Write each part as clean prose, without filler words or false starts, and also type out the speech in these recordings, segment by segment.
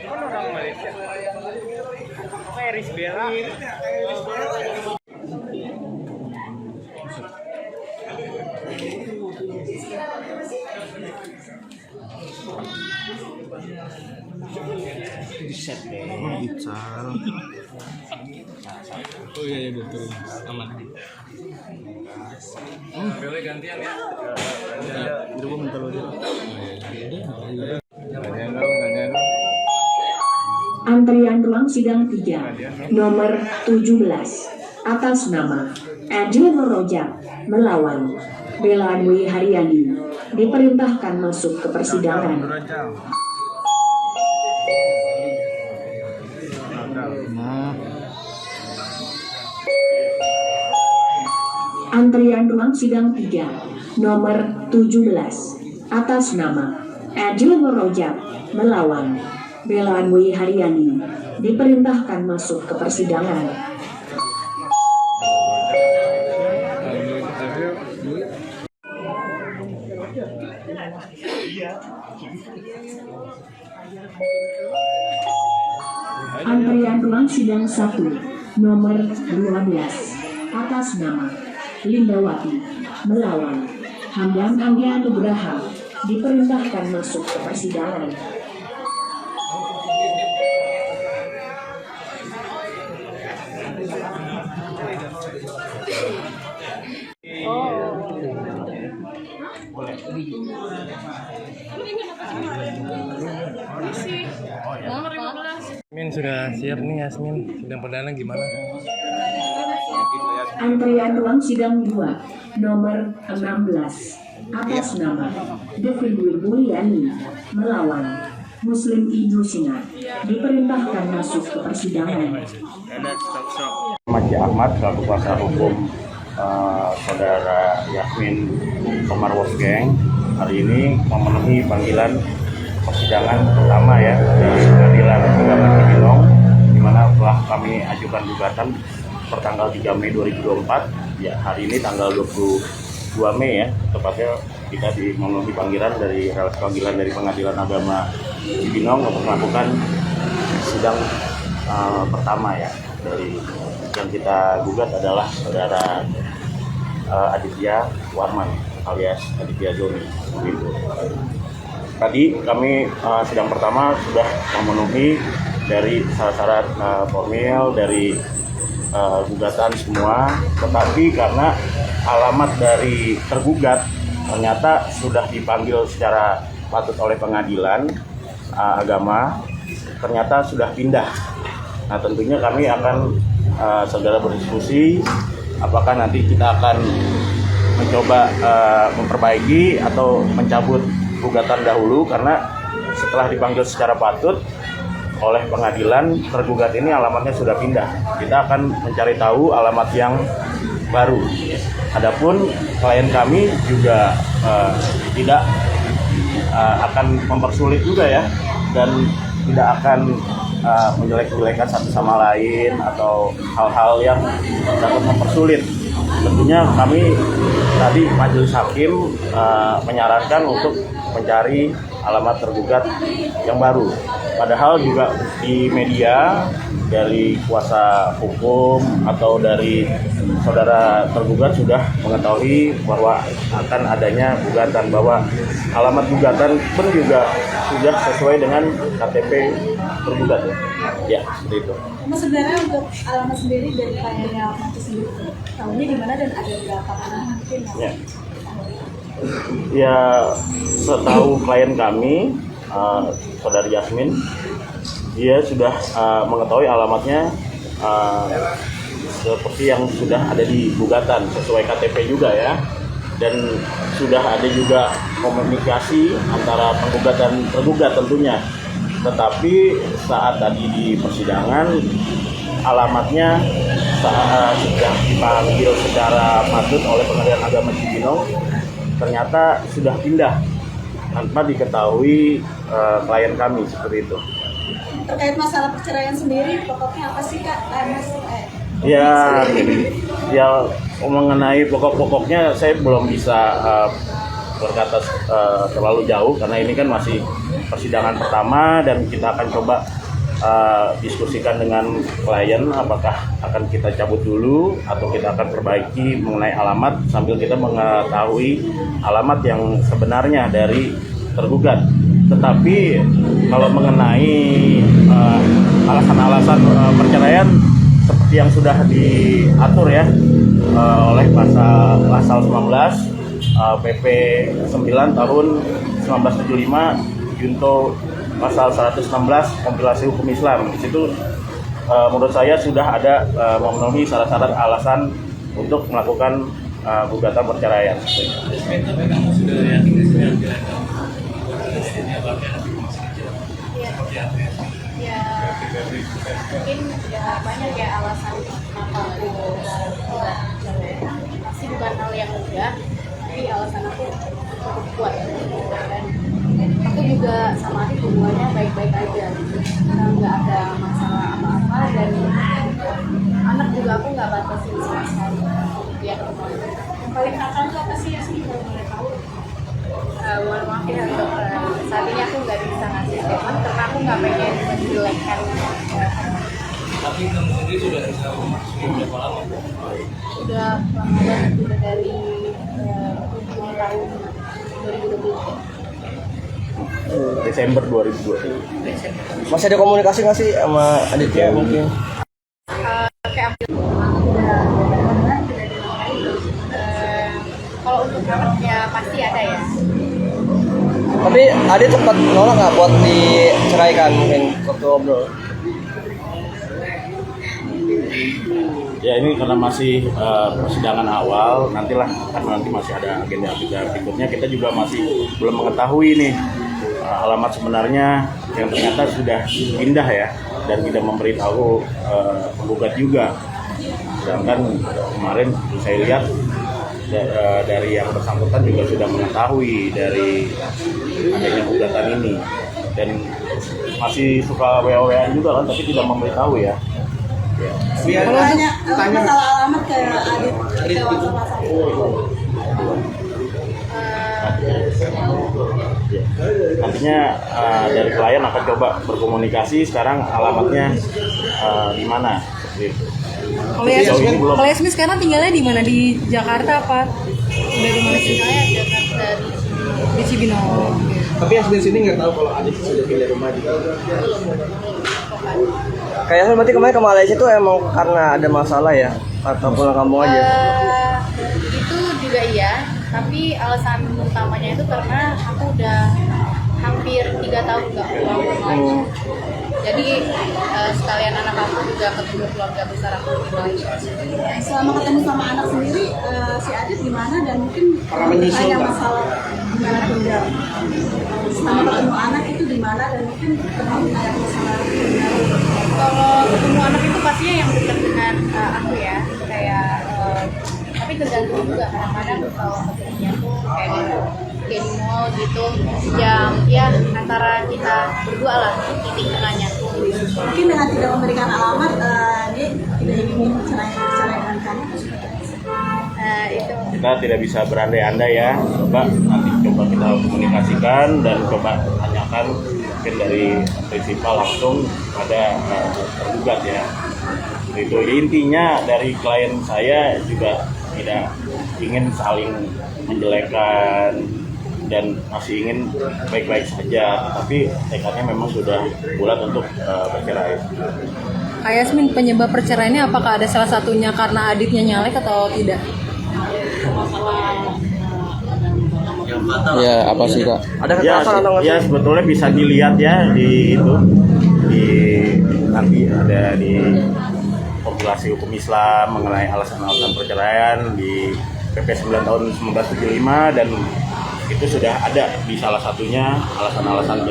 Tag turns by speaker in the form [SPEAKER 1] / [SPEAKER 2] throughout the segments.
[SPEAKER 1] Orang Malaysia. Iris Bella.
[SPEAKER 2] Set deh. Ical.
[SPEAKER 1] Oh iya betul. Aman. Boleh gantian ya.
[SPEAKER 2] Itu gua minta lo aja.
[SPEAKER 3] Antrian ruang sidang 3, nomor 17, atas nama Adil Rojak melawan Bella Dwi Haryani, diperintahkan masuk ke persidangan. Antrian ruang sidang 3, nomor 17, atas nama Adil Rojak melawan Bella Dwi Haryani, diperintahkan masuk ke persidangan. Antrian ruang sidang 1, nomor 12, atas nama Lindawati melawan Hamdan Anggia Nugraha, diperintahkan masuk ke persidangan.
[SPEAKER 1] Yasmin sudah siap nih Yasmin. Sidang perdana gimana?
[SPEAKER 3] Antrian ruang sidang 2, nomor 16, atas nama Devi Mulyani melawan Muslim Ibu Sinar, diperintahkan masuk ke persidangan.
[SPEAKER 2] Maji Ahmad selaku kuasa hukum saudara Yasmin Komar Wolfgang hari ini memenuhi panggilan persidangan pertama ya di Pengadilan Agama Cibinong, di mana telah kami ajukan gugatan pertanggal 3 Mei 2024. Ya, hari ini tanggal 22 Mei ya, tepatnya kita memenuhi panggilan dari Pengadilan Agama Cibinong untuk melakukan sidang pertama ya. Dari yang kita gugat adalah saudara Aditya Warman alias Aditya Joni. Begitu. Tadi kami sidang pertama sudah memenuhi dari syarat formil dari gugatan semua, tetapi karena alamat dari tergugat ternyata sudah dipanggil secara patut oleh pengadilan agama, ternyata sudah pindah. Nah, tentunya kami akan segera berdiskusi apakah nanti kita akan mencoba memperbaiki atau mencabut gugatan dahulu, karena setelah dipanggil secara patut oleh pengadilan, tergugat ini alamatnya sudah pindah. Kita akan mencari tahu alamat yang baru. Adapun klien kami juga tidak akan mempersulit juga ya, dan tidak akan menjelek-jelekan satu sama lain atau hal-hal yang dapat mempersulit. Tentunya kami tadi majelis hakim menyarankan untuk mencari alamat tergugat yang baru. Padahal juga di media dari kuasa hukum atau dari saudara tergugat sudah mengetahui bahwa akan adanya gugatan, bahwa alamat gugatan pun juga sudah sesuai dengan KTP tergugat. Ya, seperti itu.
[SPEAKER 4] Mas, sebenarnya untuk alamat sendiri dari kliennya itu sendiri, tahunya di mana dan ada berapa orang mungkin?
[SPEAKER 2] Ya, setahu klien kami, saudari Yasmin, dia sudah mengetahui alamatnya seperti yang sudah ada di gugatan, sesuai KTP juga ya. Dan sudah ada juga komunikasi antara penggugat dan tergugat tentunya tetapi saat tadi di persidangan alamatnya sudah dipanggil secara patut oleh Pengadilan Agama Cibinong, ternyata sudah pindah tanpa diketahui klien kami seperti itu.
[SPEAKER 4] Terkait masalah perceraian sendiri, pokoknya apa sih Kak?
[SPEAKER 2] Ya mengenai pokok-pokoknya saya belum bisa berkata terlalu jauh karena ini kan masih persidangan pertama dan kita akan coba diskusikan dengan klien apakah akan kita cabut dulu atau kita akan perbaiki mengenai alamat sambil kita mengetahui alamat yang sebenarnya dari tergugat. Tetapi kalau mengenai alasan-alasan perceraian seperti yang sudah diatur ya oleh pasal 19 PP 9 tahun 1975 junto pasal 116 kompilasi hukum Islam. Di situ menurut saya sudah ada memenuhi syarat-syarat alasan untuk melakukan gugatan perceraian.
[SPEAKER 4] Ya, mungkin ya banyak ya alasan kenapa aku nggak cerai. Pasti bukan hal yang mudah, tapi alasan aku cukup kuat. Dan aku juga sama adik hubungannya baik-baik aja, nggak ada masalah apa-apa dan anak juga aku nggak batasin sama sekali. Ya, yang paling nakal itu apa sih Yasmin kalau boleh tahu? Mohon maaf ya untuk saat ini aku nggak bisa ngasih statement karena aku nggak pengen menjelekkan.
[SPEAKER 1] Tapi kamu sendiri sudah bisa berapa lama?
[SPEAKER 4] Udah dari tahun 2020.
[SPEAKER 2] Desember 2020.
[SPEAKER 5] Masih ada komunikasi nggak sih sama Aditya mungkin?
[SPEAKER 4] Kayak kalau untuk anaknya pasti ada ya.
[SPEAKER 5] Tapi Adit sempat nolak nggak buat diceraikan mungkin waktu ngobrol?
[SPEAKER 2] Ya ini karena masih persidangan awal, nanti masih ada agenda berikutnya. Kita juga masih belum mengetahui nih alamat sebenarnya yang ternyata sudah pindah ya dan tidak memberitahu penggugat juga. Sedangkan kemarin saya lihat dari yang bersangkutan juga sudah mengetahui dari adanya gugatan ini dan masih suka WA-WA juga kan, tapi tidak memberitahu ya.
[SPEAKER 4] Tanya masalah alamat ke Adit ke WhatsApp.
[SPEAKER 2] Nantinya dari klien akan coba berkomunikasi sekarang alamatnya di mana seperti itu.
[SPEAKER 6] Kalau Yasmin sekarang tinggalnya di mana? Di Jakarta apa? Udah di mana sih?
[SPEAKER 4] Saya Jakarta
[SPEAKER 6] Di Cibinong.
[SPEAKER 5] Tapi Yasmin sini nggak tahu kalau Adit sudah pindah rumah juga. Kayaknya berarti kemarin ke Malaysia itu emang karena ada masalah ya? Atau pulang kampung aja?
[SPEAKER 4] Itu juga iya, tapi alasan utamanya itu karena aku udah hampir 3 tahun nggak pulang lagi. Jadi sekalian anak aku juga ketemu keluarga besar aku di Malaysia. Selama ketemu sama anak sendiri, si Adit gimana dan mungkin tanya masalah gimana tinggal. Selama ketemu anak itu gimana dan mungkin tanya masalah tinggal. Kalau ketemu anak itu pastinya yang dekat dengan aku ya, kayak tapi tergantung juga kadang-kadang kalau ketemunya tuh kayak di mall gitu yang ya antara kita berdua lah titik tengahnya. Mungkin dengan tidak memberikan alamat dia tidak ingin menceraikan kamu. Itu
[SPEAKER 2] Kita tidak bisa berandai-andai ya, nanti coba kita komunikasikan dan coba tanyakan mungkin dari prinsipal langsung pada tergugat ya. Itu intinya dari klien saya juga tidak ingin saling menjelekkan dan masih ingin baik-baik saja, tapi tekadnya memang sudah bulat untuk bercerai.
[SPEAKER 6] Kak Yasmin, penyebab perceraiannya apakah ada salah satunya karena adiknya nyalek atau tidak?
[SPEAKER 5] Ya apa sih Kak? Ada kekerasan atau nggak?
[SPEAKER 2] Ya sebetulnya bisa dilihat ya di itu nanti ada di kompilasi hukum Islam mengenai alasan-alasan perceraian di PP 9 tahun 1975 dan itu sudah ada di salah satunya alasan-alasan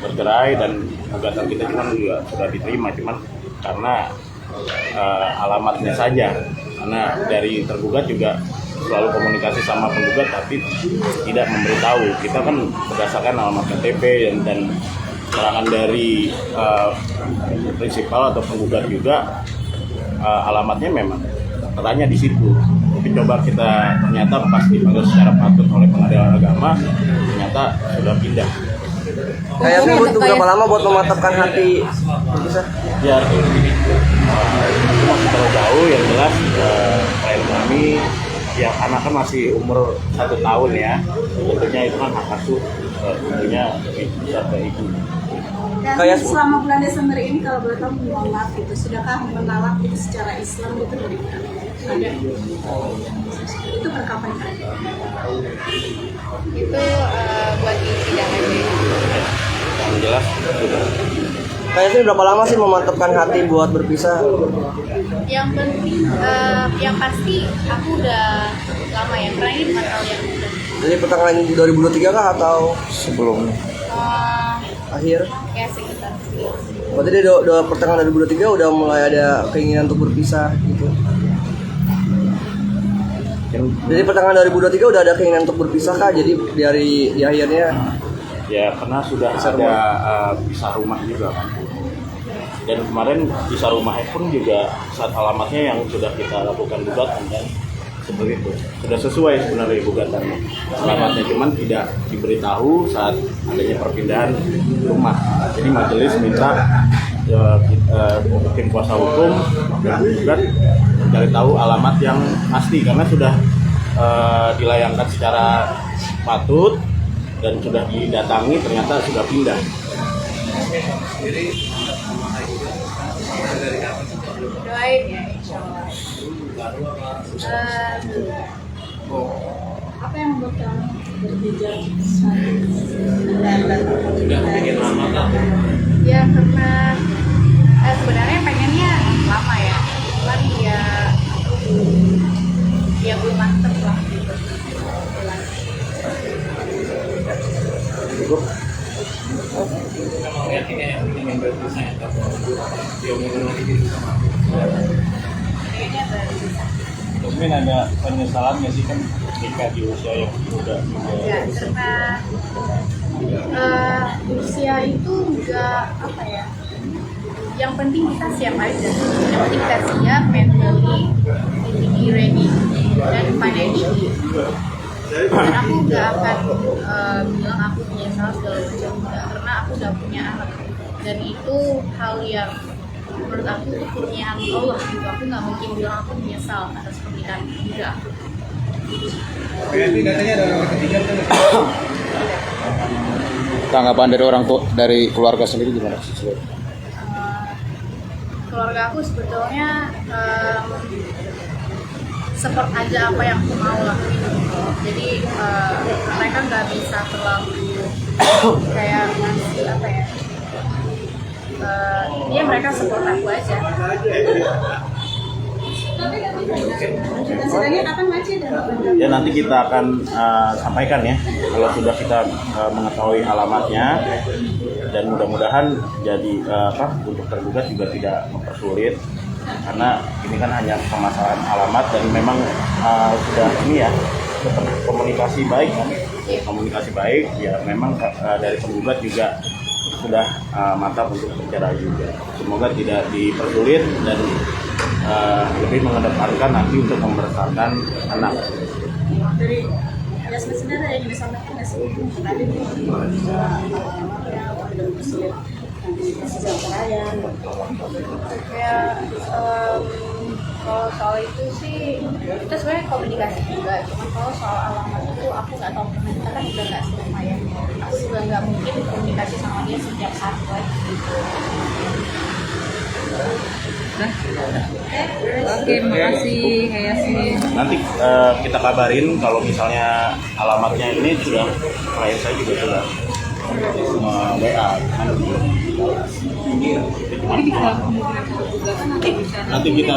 [SPEAKER 2] bercerai, dan gugatan kita juga sudah diterima, cuman karena alamatnya saja, karena dari tergugat juga selalu komunikasi sama penggugat tapi tidak memberitahu. Kita kan berdasarkan alamat KTP dan keterangan dari prinsipal atau penggugat juga, alamatnya memang katanya di situ. Tapi coba kita ternyata pas dipanggil secara patut oleh pengadilan agama, ternyata sudah pindah.
[SPEAKER 5] Kayaknya butuh berapa lama buat memantapkan hati bisa?
[SPEAKER 2] Ya, itu masih terlalu jauh. Yang jelas klien kami, ya anak kan masih umur 1 tahun ya, tentunya itu kan hak asuh, tentunya bisa ke ibu.
[SPEAKER 7] Dan
[SPEAKER 5] Kayak-
[SPEAKER 7] selama bulan Desember ini kalau boleh tahu menolak gitu, sudahkah menolak itu secara Islam gitu dari ada? Itu perkapan kan?
[SPEAKER 4] Itu buat di sidang aja.
[SPEAKER 2] Yang jelas sudah.
[SPEAKER 5] Kayaknya berapa lama sih memantapkan hati buat berpisah?
[SPEAKER 4] Yang penting, yang pasti aku udah lama ya, karena ini bukan hal yang mudah.
[SPEAKER 5] Jadi pertengahan 2023 kah atau sebelumnya? Akhir?
[SPEAKER 4] Ya sekitar sih.
[SPEAKER 5] Berarti dia udah pertengahan 2023 udah mulai ada keinginan untuk berpisah gitu. Jadi pertengahan 2023 udah ada keinginan untuk berpisah kah? Jadi dari di akhirnya
[SPEAKER 2] Ya karena sudah ada pisah rumah juga kan. Dan kemarin pisah rumahnya pun juga saat alamatnya yang sudah kita lakukan gugatan dan seperti itu. Sudah sesuai sebenarnya gugatannya. Alamatnya cuman tidak diberitahu saat adanya perpindahan rumah. Jadi majelis minta tim kuasa hukum gugat mencari tahu alamat yang asli karena sudah dilayangkan secara patut dan sudah didatangi, ternyata sudah pindah.
[SPEAKER 4] Doain ya, insya Allah.
[SPEAKER 7] Apa yang membuat kamu berpijak
[SPEAKER 4] Ya karena sebenarnya pengennya lama ya, cuman ya belum mantep lah gitu.
[SPEAKER 2] Cukup.
[SPEAKER 4] Kayaknya baru bisa.
[SPEAKER 2] Mungkin ada penyesalan nggak sih kan nikah di usia yang muda?
[SPEAKER 4] Ya karena usia itu enggak apa ya. Yang penting kita siap aja. Yang penting kita siap mentally, physically ready, dan financially. Dan aku nggak akan bilang aku menyesal segala macam, enggak, karena aku udah punya anak dan itu hal yang menurut aku itu kurniaan Allah gitu. Aku nggak mungkin bilang aku menyesal atas pernikahan juga.
[SPEAKER 8] Tanggapan dari orang tua, dari keluarga sendiri gimana sih?
[SPEAKER 4] Keluarga aku sebetulnya support aja apa yang aku mau lakuin. Jadi mereka nggak bisa terlalu kayak ngasih apa ya. Ya mereka support aku aja.
[SPEAKER 7] sidangnya kapan Maci dan
[SPEAKER 2] Ya nanti kita akan sampaikan ya kalau sudah kita mengetahui alamatnya, dan mudah-mudahan jadi untuk tergugat juga tidak mempersulit karena ini kan hanya permasalahan alamat dan memang sudah ini ya tetap komunikasi baik kan, komunikasi baik ya memang dari penggugat juga sudah mantap untuk bercerai juga. Semoga tidak dipersulit dan lebih mengedepankan nanti untuk membesarkan anak.
[SPEAKER 7] dari Yasmin sendiri yang disampaikan nggak sih tadi
[SPEAKER 4] Ya kalau soal itu sih kita sebenarnya komunikasi juga, cuma kalau soal alamat itu aku nggak tahu karena kita kan udah nggak serumah ya, aku juga nggak mungkin komunikasi sama dia sejak saat lagi gitu.
[SPEAKER 6] Oke, makasih Kak Yasmin.
[SPEAKER 2] Nanti kita kabarin kalau misalnya alamatnya ini sudah, klien saya juga sudah WA kan belum dibalas.
[SPEAKER 6] Jadi kalau kemungkinan juga kan nanti bisa
[SPEAKER 2] Nanti kita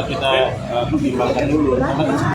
[SPEAKER 2] pertimbangkan dulu karena kan